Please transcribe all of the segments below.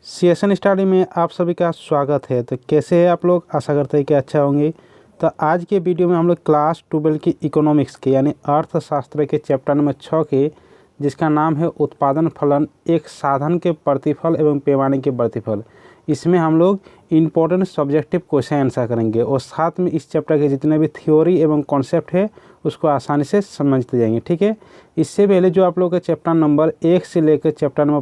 CSN study में आप सभी का स्वागत है। तो कैसे है आप लोग, आशा करते हैं कि अच्छा होंगे। तो आज के वीडियो में हम लोग क्लास 12 की इकोनॉमिक्स के यानी अर्थशास्त्र के चैप्टर नंबर 6 के, जिसका नाम है उत्पादन फलन, एक साधन के प्रतिफल एवं पैमाने के प्रतिफल, इसमें हम लोग इम्पोर्टेंट सब्जेक्टिव क्वेश्चन आंसर करेंगे और साथ में इस चैप्टर के जितने भी थ्योरी एवं कॉन्सेप्ट है उसको आसानी से समझते जाएंगे। ठीक है, इससे पहले जो आप लोग का चैप्टर नंबर 1 से लेकर चैप्टर नंबर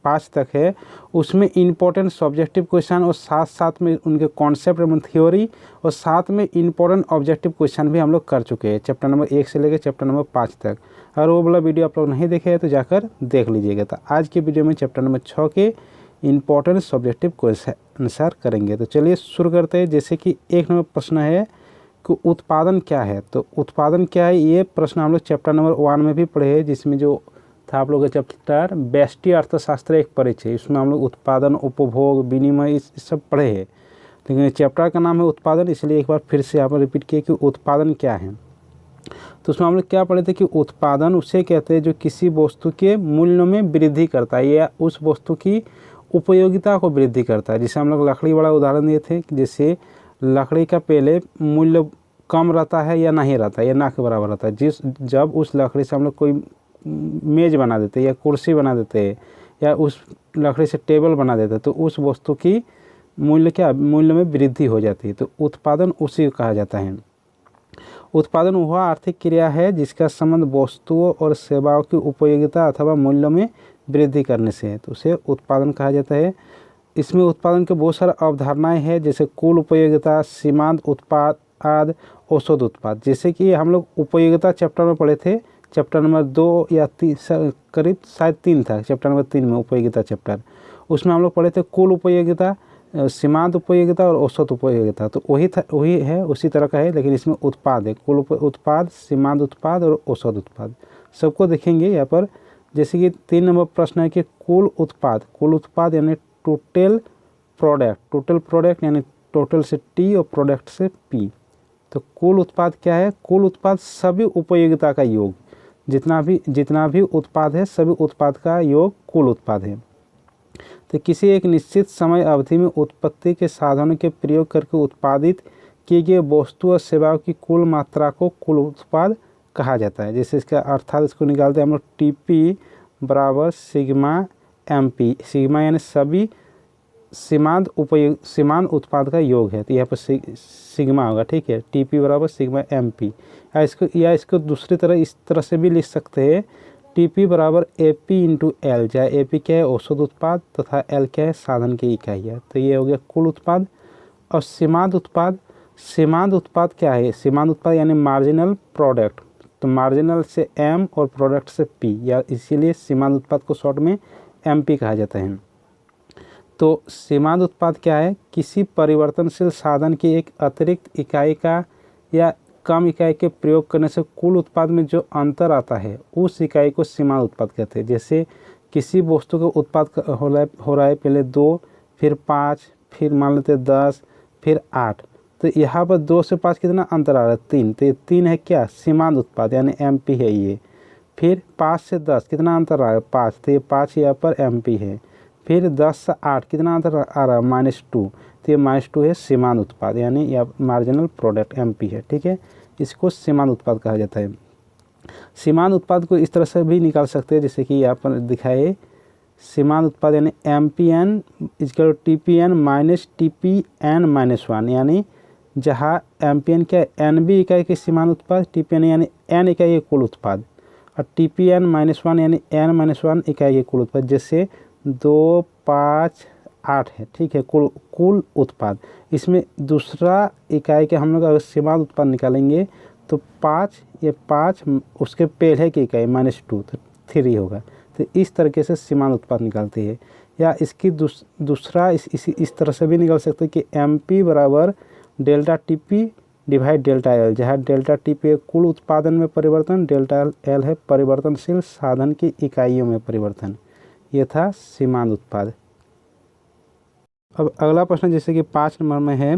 5 तक है, उसमें इम्पोर्टेंट सब्जेक्टिव क्वेश्चन और साथ साथ में उनके कॉन्सेप्ट एवं थ्योरी और साथ में इम्पोर्टेंट ऑब्जेक्टिव क्वेश्चन भी हम लोग कर चुके हैं चैप्टर नंबर 1 से लेकर चैप्टर नंबर 5 तक। और वो वाला वीडियो आप लोग नहीं देखे हैं तो जाकर देख लीजिएगा। तो आज के वीडियो में चैप्टर नंबर 6 के इम्पोर्टेंट सब्जेक्टिव क्वेश्चन आंसर करेंगे। तो चलिए शुरू करते हैं। जैसे कि एक नंबर प्रश्न है कि उत्पादन क्या है। तो उत्पादन क्या है, ये प्रश्न हम लोग चैप्टर नंबर 1 में भी पढ़े हैं, जिसमें जो था आप लोगों का चैप्टर व्यष्टि अर्थशास्त्र एक परिचय, इसमें हम लोग उत्पादन, उपभोग, विनिमय इस सब पढ़े हैं। लेकिन चैप्टर का नाम है उत्पादन, इसलिए एक बार फिर से यहाँ पर रिपीट किए कि उत्पादन क्या है। तो उसमें हम लोग क्या पढ़े थे कि उत्पादन उसे कहते हैं जो किसी वस्तु के मूल्य में वृद्धि करता है या उस वस्तु की उपयोगिता को वृद्धि करता है। जैसे हम लोग लकड़ी वाला उदाहरण दिए थे, जैसे लकड़ी का पहले मूल्य कम रहता है या नहीं रहता है या ना के बराबर रहता है। जब उस लकड़ी से हम लोग कोई मेज़ बना देते हैं या कुर्सी बना देते हैं या उस लकड़ी से टेबल बना देते हैं, तो उस वस्तु की मूल्य में वृद्धि हो जाती है। तो उत्पादन उसी को कहा जाता है। उत्पादन वह आर्थिक क्रिया है जिसका संबंध वस्तुओं और सेवाओं की उपयोगिता अथवा मूल्य में वृद्धि करने से है, तो उसे उत्पादन कहा जाता है। इसमें उत्पादन के बहुत सारे अवधारणाएं हैं, जैसे कुल उपयोगिता, सीमांत उत्पाद आदि, औसत उत्पाद। जैसे कि हम लोग उपयोगिता चैप्टर में पढ़े थे, चैप्टर नंबर 2 या 3 करीब शायद 3 था, चैप्टर नंबर 3 में उपयोगिता चैप्टर, उसमें हम लोग पढ़े थे कुल उपयोगिता, सीमांत उपयोगिता और औसत उपयोगिता। तो वही है, उसी तरह का है, लेकिन इसमें उत्पाद है, कुल उत्पाद, सीमांत उत्पाद और औसत उत्पाद, सबको देखेंगे यहाँ पर। जैसे कि 3 नंबर प्रश्न है कि कुल उत्पाद यानी टोटल प्रोडक्ट यानी टोटल से टी और प्रोडक्ट से पी। तो कुल उत्पाद क्या है? कुल उत्पाद सभी उपयोगिता का योग, जितना भी उत्पाद है, सभी उत्पाद का योग कुल उत्पाद है। तो किसी एक निश्चित समय अवधि में उत्पत्ति के साधनों के प्रयोग करके उत्पादित किए गए वस्तु और सेवाओं की कुल मात्रा को कुल उत्पाद कहा जाता है। जैसे इसका अर्थात इसको निकालते हैं हम लोग, टीपी बराबर सिग्मा एमपी। सिग्मा यानी सभी सीमांत उत्पाद का योग है, तो यहाँ पर सिग्मा होगा। ठीक है, टीपी बराबर सिग्मा एमपी। या इसको दूसरी तरह इस तरह से भी लिख सकते हैं, टीपी बराबर एपी इंटू एल, जहाँ एपी क्या है औसत उत्पाद तथा एल क्या है साधन की इकाई है। तो ये हो गया कुल उत्पाद। और सीमांत उत्पाद क्या है? सीमांत उत्पाद यानी मार्जिनल प्रोडक्ट। तो मार्जिनल से एम और प्रोडक्ट से पी, या इसीलिए सीमांत उत्पाद को शॉर्ट में एमपी कहा जाता है। तो सीमांत उत्पाद क्या है? किसी परिवर्तनशील साधन की एक अतिरिक्त इकाई का या कम इकाई के प्रयोग करने से कुल उत्पाद में जो अंतर आता है, उस इकाई को सीमांत उत्पाद कहते हैं। जैसे किसी वस्तु का उत्पाद हो रहा है पहले 2, फिर 5, फिर मान लेते 10, फिर 8। तो यहाँ पर 2 से 5 कितना अंतर आ रहा है? 3। तो ये 3 है क्या? सीमांत उत्पाद यानी एमपी है ये। फिर 5 से 10 कितना अंतर आ रहा है? 5। तो ये 5 यहाँ पर एमपी है। फिर 10 से 8 कितना अंतर आ रहा है? -2। तो ये -2 है सीमांत उत्पाद यानी या मार्जिनल प्रोडक्ट एमपी है। ठीक है, इसको सीमांत उत्पाद कहा जाता है। सीमांत उत्पाद को इस तरह से भी निकाल सकते हैं, जैसे कि यहाँ पर दिखाए, सीमांत उत्पाद यानी MPN equal TPN minus TPN -1, यानी जहाँ एमपीएन क्या है? एनबी इकाई के सीमांत उत्पाद, टीपीएन यानी एन इकाई के कुल उत्पाद, और टीपीएन -1 यानी एन -1 इकाई के कुल उत्पाद। जैसे 2, 5, 8 है। ठीक है, कुल उत्पाद। इसमें दूसरा इकाई के हम लोग अगर सीमांत उत्पाद निकालेंगे तो 5, ये 5 उसके पहले की इकाई -2, तो 3 होगा। तो इस तरीके से सीमांत उत्पाद निकालती है। या इसकी दूसरा इस तरह से भी निकाल सकते हैं कि एमपी बराबर delta TP divide delta L, जहाँ डेल्टा टीपी है कुल उत्पादन में परिवर्तन, डेल्टा एल है परिवर्तनशील साधन की इकाइयों में परिवर्तन। ये था सीमांत उत्पाद। अब अगला प्रश्न जैसे कि 5 नंबर में है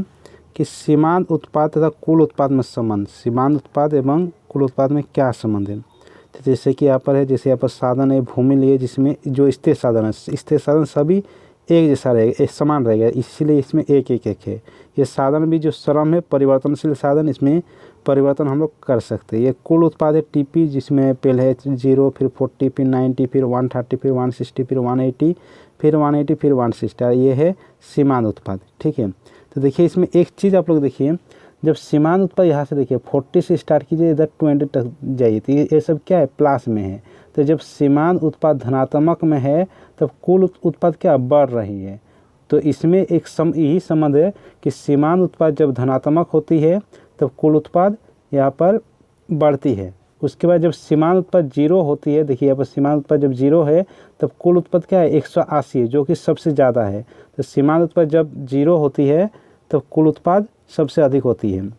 कि सीमांत उत्पाद तथा कुल उत्पाद में संबंध। सीमांत उत्पाद एवं कुल उत्पाद में क्या संबंध है? तो जैसे कि यहाँ पर है, जैसे यहाँ पर साधन है, भूमि लिए जिसमें जो स्थिर साधन है, स्थिर साधन सभी एक जैसा रहेगा, एक समान रहेगा, इसीलिए इसमें एक एक एक है। ये साधन भी जो श्रम है परिवर्तनशील साधन, इसमें परिवर्तन हम लोग कर सकते हैं। ये कुल उत्पाद है टीपी, जिसमें पहले है 0, फिर 40, फिर 90, फिर 130, फिर 160, फिर 180, फिर 180, फिर 160। ये है सीमांत उत्पाद, ठीक है। तो देखिए इसमें एक चीज़ आप लोग देखिए, जब सीमांत उत्पाद यहाँ से देखिए 40 से स्टार्ट कीजिए, इधर 20 तक जाइए, तो ये सब क्या है, प्लस में है। तो जब सीमांत उत्पाद धनात्मक में है तब कुल उत्पाद क्या बढ़ रही है। तो इसमें एक यही संबंध है कि सीमांत उत्पाद जब धनात्मक होती है तब कुल उत्पाद यहाँ पर बढ़ती है। उसके बाद जब सीमांत उत्पाद 0 होती है, देखिए यहाँ पर सीमांत उत्पाद जब 0 है तब कुल उत्पाद क्या है, 180 है, जो कि सबसे ज़्यादा है। तो सीमांत उत्पाद जब 0 होती है तब कुल उत्पाद सबसे अधिक होती है।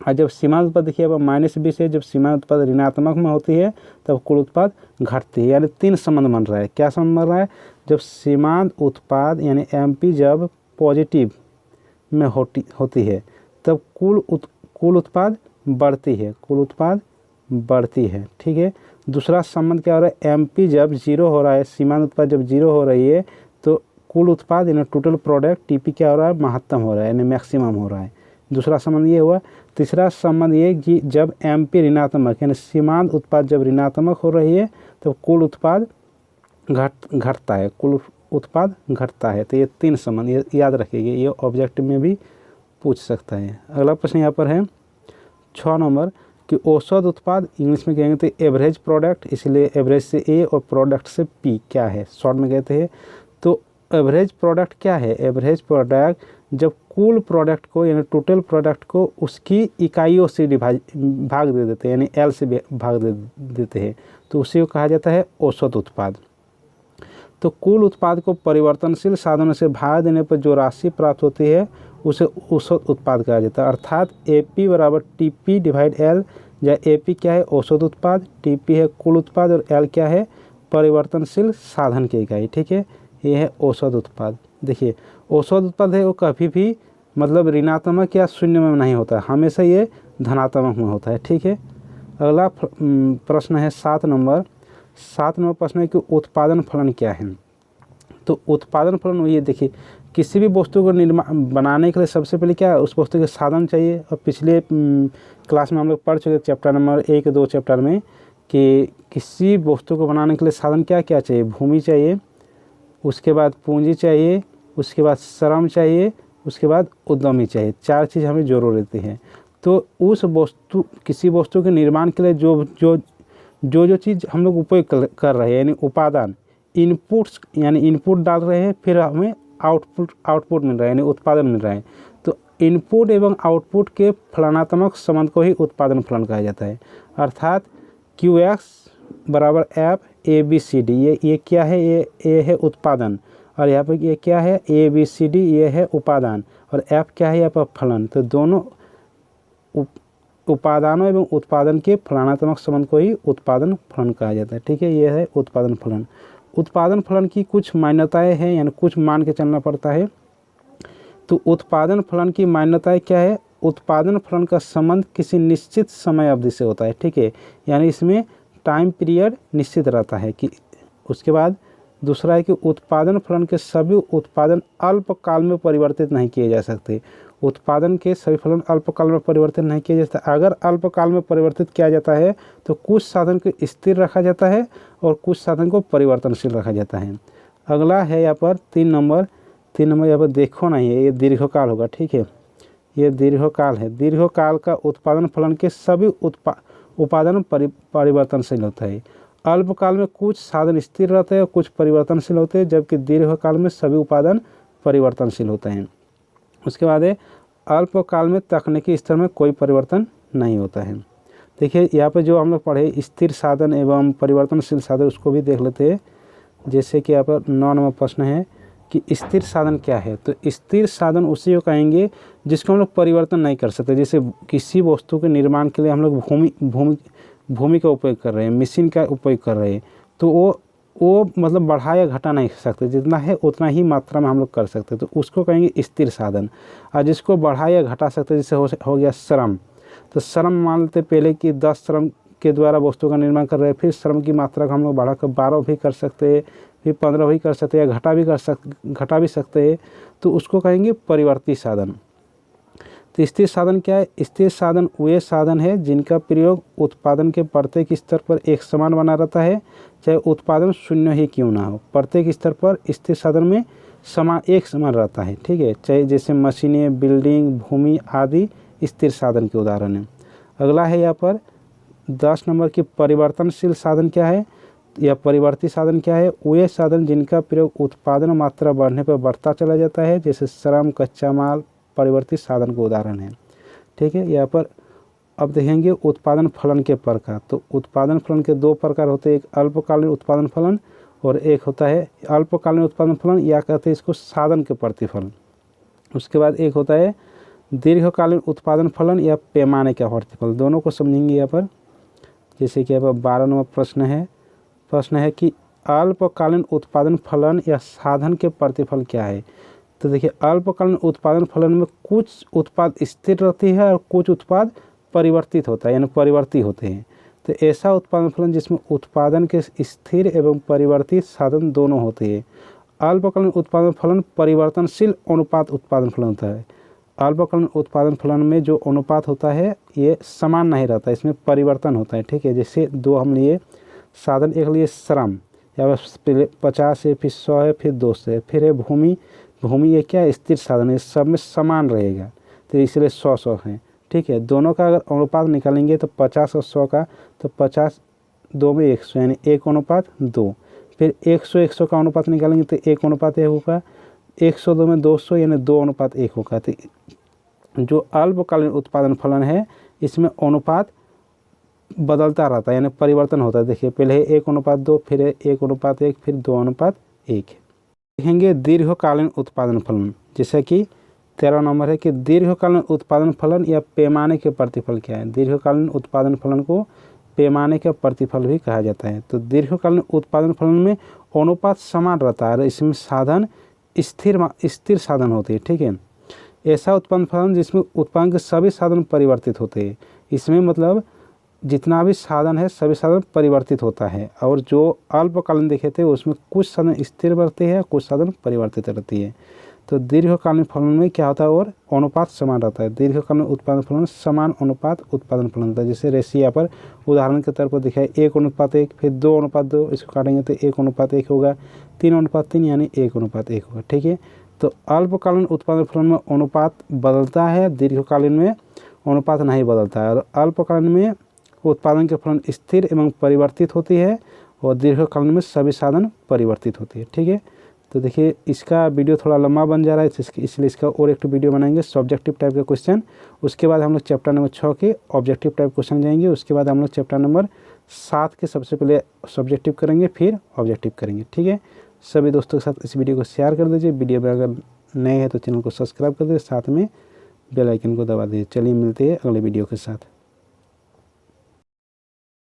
और जब सीमांत उत्पाद देखिए अब -20 है, जब सीमांत उत्पाद ऋणात्मक में होती है तब कुल उत्पाद घटती है। यानी 3 संबंध बन रहा है। क्या संबंध बन रहा है, जब सीमांत उत्पाद यानी एमपी जब पॉजिटिव में होती है तब कुल उत्पाद बढ़ती है, कुल उत्पाद बढ़ती है, ठीक है। दूसरा संबंध क्या हो रहा है, एमपी जब 0 हो रहा है, सीमांत उत्पाद जब 0 हो रही है तो कुल उत्पाद यानी टोटल प्रोडक्ट टीपी क्या हो रहा है, महत्तम हो रहा है, यानी मैक्सिमम हो रहा है। दूसरा संबंध ये हुआ। तीसरा संबंध ये कि जब एमपी ऋणात्मक यानी सीमांत उत्पाद जब ऋणात्मक हो रही है तो कुल उत्पाद घटता है, कुल उत्पाद घटता है। तो ये 3 संबंध याद रखिएगा, ये ऑब्जेक्टिव में भी पूछ सकता है। अगला प्रश्न यहाँ पर है 6 नंबर कि औसत उत्पाद इंग्लिश में कहेंगे तो एवरेज प्रोडक्ट, इसलिए एवरेज से ए और प्रोडक्ट से पी क्या है, शॉर्ट में कहते हैं। तो एवरेज प्रोडक्ट क्या है, एवरेज प्रोडक्ट जब कुल प्रोडक्ट को यानी टोटल प्रोडक्ट को उसकी इकाइयों से भाग दे देते हैं, यानी एल से भाग दे देते हैं, तो उसी को कहा जाता है औसत उत्पाद। तो कुल उत्पाद को परिवर्तनशील साधनों से भाग देने पर जो राशि प्राप्त होती है उसे औसत उत्पाद कहा जाता है। अर्थात AP बराबर TP डिवाइड L, या AP क्या है, औसत उत्पाद, TP है कुल उत्पाद और L क्या है, परिवर्तनशील साधन की इकाई, ठीक है। ये है औसत उत्पाद। देखिए औसत उत्पाद है वो कभी भी मतलब ऋणात्मक या शून्य में नहीं होता, हमेशा ये धनात्मक में होता है, ठीक है। अगला प्रश्न है 7 नंबर। 7 नंबर प्रश्न है कि उत्पादन फलन क्या है। तो उत्पादन फलन ये देखिए, किसी भी वस्तु को बनाने के लिए सबसे पहले क्या, उस वस्तु के साधन चाहिए। और पिछले क्लास में हम लोग पढ़ चुके चैप्टर नंबर 1-2 चैप्टर में कि किसी वस्तु को बनाने के लिए साधन क्या क्या चाहिए, भूमि चाहिए, उसके बाद पूंजी चाहिए, उसके बाद श्रम चाहिए, उसके बाद उद्यमी चाहिए। 4 चीज़ हमें जरूर रहती है। तो उस किसी वस्तु के निर्माण के लिए जो चीज़ हम लोग उपयोग कर रहे हैं यानी उपादान, इनपुट्स यानी इनपुट डाल रहे हैं, फिर हमें आउटपुट मिल रहा है यानी उत्पादन मिल रहा है। तो इनपुट एवं आउटपुट के फलनात्मक संबंध को ही उत्पादन फलन कहा जाता है। अर्थात QX बराबर F ABCD, ये क्या है, ये है उत्पादन, और यहाँ पर ये क्या है ABCD, ये है उपादान, और F क्या है यहाँ पर फलन। तो दोनों उपादानों एवं उत्पादन के फलनात्मक संबंध को ही उत्पादन फलन कहा जाता है, ठीक है। यह है उत्पादन फलन। उत्पादन फलन की कुछ मान्यताएं हैं, यानी कुछ मान के चलना पड़ता है। तो उत्पादन फलन की मान्यताएं क्या है, उत्पादन फलन का संबंध किसी निश्चित समय अवधि से होता है, ठीक है। यानी इसमें टाइम पीरियड निश्चित रहता है कि। उसके बाद दूसरा है कि उत्पादन फलन के सभी उत्पादन अल्पकाल में परिवर्तित नहीं किए जा सकते। उत्पादन के सभी फलन अल्पकाल में परिवर्तित नहीं किया जा सकता। अगर अल्पकाल में परिवर्तित किया जाता है तो कुछ साधन को स्थिर रखा जाता है और कुछ साधन को परिवर्तनशील रखा जाता है। अगला है यहाँ पर 3 नंबर यहाँ पर देखो नहीं है, ये दीर्घकाल होगा, ठीक है। ये दीर्घकाल है। दीर्घकाल का उत्पादन फलन के सभी उपादान परिवर्तनशील होता है। अल्पकाल में कुछ साधन स्थिर रहते हैं और कुछ परिवर्तनशील होते हैं, जबकि दीर्घकाल में सभी उपादान परिवर्तनशील होते हैं। उसके बाद है अल्पकाल में तकनीकी स्तर में कोई परिवर्तन नहीं होता है। देखिए यहाँ पे जो हम लोग पढ़े स्थिर साधन एवं परिवर्तनशील साधन, उसको भी देख लेते हैं। जैसे कि यहाँ पर 9 नंबर प्रश्न है कि स्थिर साधन क्या है। तो स्थिर साधन उसी को कहेंगे जिसको हम लोग परिवर्तन नहीं कर सकते। जैसे किसी वस्तु के निर्माण के लिए हम लोग भूमि का उपयोग कर रहे हैं, मशीन का उपयोग कर रहे हैं, तो वो मतलब बढ़ा या घटा नहीं सकते, जितना है उतना ही मात्रा में हम लोग कर सकते हैं, तो उसको कहेंगे स्थिर साधन। और जिसको बढ़ा या घटा सकते, जैसे हो गया श्रम। तो श्रम मान लेते पहले कि 10 श्रम के द्वारा वस्तु का निर्माण कर रहे हैं, फिर श्रम की मात्रा को हम लोग बढ़ाकर 12 भी कर सकते हैं, फिर 15 भी कर सकते हैं या घटा भी सकते हैं, तो उसको कहेंगे परिवर्ती साधन। तो स्थिर साधन क्या है? स्थिर साधन वे साधन है जिनका प्रयोग उत्पादन के प्रत्येक स्तर पर एक समान बना रहता है, चाहे उत्पादन शून्य ही क्यों ना हो। प्रत्येक स्तर पर स्थिर साधन में एक समान रहता है, ठीक है। चाहे जैसे मशीनें, बिल्डिंग, भूमि आदि स्थिर साधन के उदाहरण हैं। अगला है यहाँ पर 10 नंबर की परिवर्तनशील साधन क्या है या परिवर्ती साधन क्या है? वे साधन जिनका प्रयोग उत्पादन मात्रा बढ़ने पर बढ़ता चला जाता है, जैसे श्रम, कच्चा माल परिवर्तित साधन का उदाहरण है, ठीक है। यहाँ पर अब देखेंगे उत्पादन फलन के प्रकार। तो उत्पादन फलन के 2 प्रकार होते हैं, एक अल्पकालीन उत्पादन फलन और एक होता है अल्पकालीन उत्पादन फलन, या कहते हैं इसको साधन के प्रतिफलन। उसके बाद एक होता है दीर्घकालीन उत्पादन फलन या पैमाने का प्रतिफल। दोनों को समझेंगे यहाँ पर। जैसे कि यहाँ पर 12 नंबर प्रश्न है कि अल्पकालीन उत्पादन फलन या साधन के प्रतिफल क्या है? तो देखिए, अल्पकालीन उत्पादन फलन में कुछ उत्पाद स्थिर रहती है और कुछ उत्पाद परिवर्तित होता है, यानी परिवर्ती होते हैं। तो ऐसा उत्पादन फलन जिसमें उत्पादन के स्थिर एवं परिवर्तित साधन दोनों होते हैं। अल्पकालीन उत्पादन फलन परिवर्तनशील अनुपात उत्पादन फलन होता है। अल्पकालीन उत्पादन फलन में जो अनुपात होता है ये समान नहीं रहता, इसमें परिवर्तन होता है, ठीक है। जैसे 2 हम लिए साधन, एक लिए श्रम, या 50 है, फिर 100 है, फिर 200 है, फिर है भूमि ये क्या है? स्थिर साधन है, सब में समान रहेगा, तो इसलिए 100 है, ठीक है। दोनों का अगर अनुपात निकालेंगे तो 50 और 100 का, तो 50 2 में 100 यानी 1:2। फिर 100 का अनुपात निकालेंगे तो 1:1 होगा। 102 में 200 यानी 2:1 होगा। तो जो अल्पकालीन उत्पादन फलन है इसमें अनुपात बदलता रहता है, यानी परिवर्तन होता है। देखिए, पहले है 1:2, फिर है 1:1, फिर 2:1। देखेंगे दीर्घकालीन उत्पादन फलन, जैसे कि 13 नंबर है कि दीर्घकालीन उत्पादन फलन या पैमाने के प्रतिफल क्या है? दीर्घकालीन उत्पादन फलन को पैमाने का प्रतिफल भी कहा जाता है। तो दीर्घकालीन उत्पादन फलन में अनुपात समान रहता है, इसमें साधन स्थिर साधन होते हैं, ठीक है। ऐसा उत्पादन फलन जिसमें उत्पादन के सभी साधन परिवर्तित होते हैं। इसमें मतलब जितना भी साधन है सभी साधन परिवर्तित होता है। और जो अल्पकालीन देखे थे उसमें कुछ साधन स्थिर रहते हैं, कुछ साधन परिवर्तित रहती है। तो दीर्घकालीन फलन में क्या होता है? और अनुपात समान रहता है। दीर्घकालीन उत्पादन फलन समान अनुपात उत्पादन फलन होता है। जैसे रेशिया पर उदाहरण के तौर पर दिखाए 1:1, फिर 2:2, इसको काटेंगे तो 1:1 होगा, 3:3 यानी 1:1 होगा, ठीक है। तो अल्पकालीन उत्पादन फलन में अनुपात बदलता है, दीर्घकालीन में अनुपात नहीं बदलता है। और अल्पकालीन में उत्पादन के फलन स्थिर एवं परिवर्तित होती है और दीर्घकालीन में सभी साधन परिवर्तित होती है, ठीक है। तो देखिए, इसका वीडियो थोड़ा लंबा बन जा रहा है, इसलिए इसका और एक वीडियो बनाएंगे सब्जेक्टिव टाइप के क्वेश्चन। उसके बाद हम लोग चैप्टर नंबर 6 के ऑब्जेक्टिव टाइप क्वेश्चन जाएंगे। उसके बाद हम लोग चैप्टर नंबर 7 के सबसे पहले सब्जेक्टिव करेंगे, फिर ऑब्जेक्टिव करेंगे, ठीक है। सभी दोस्तों के साथ इस वीडियो को शेयर कर दीजिए। वीडियो में अगर नए हैं तो चैनल को सब्सक्राइब कर दीजिए, साथ में बेल आइकन को दबा दीजिए। चलिए मिलते हैं अगले वीडियो के साथ।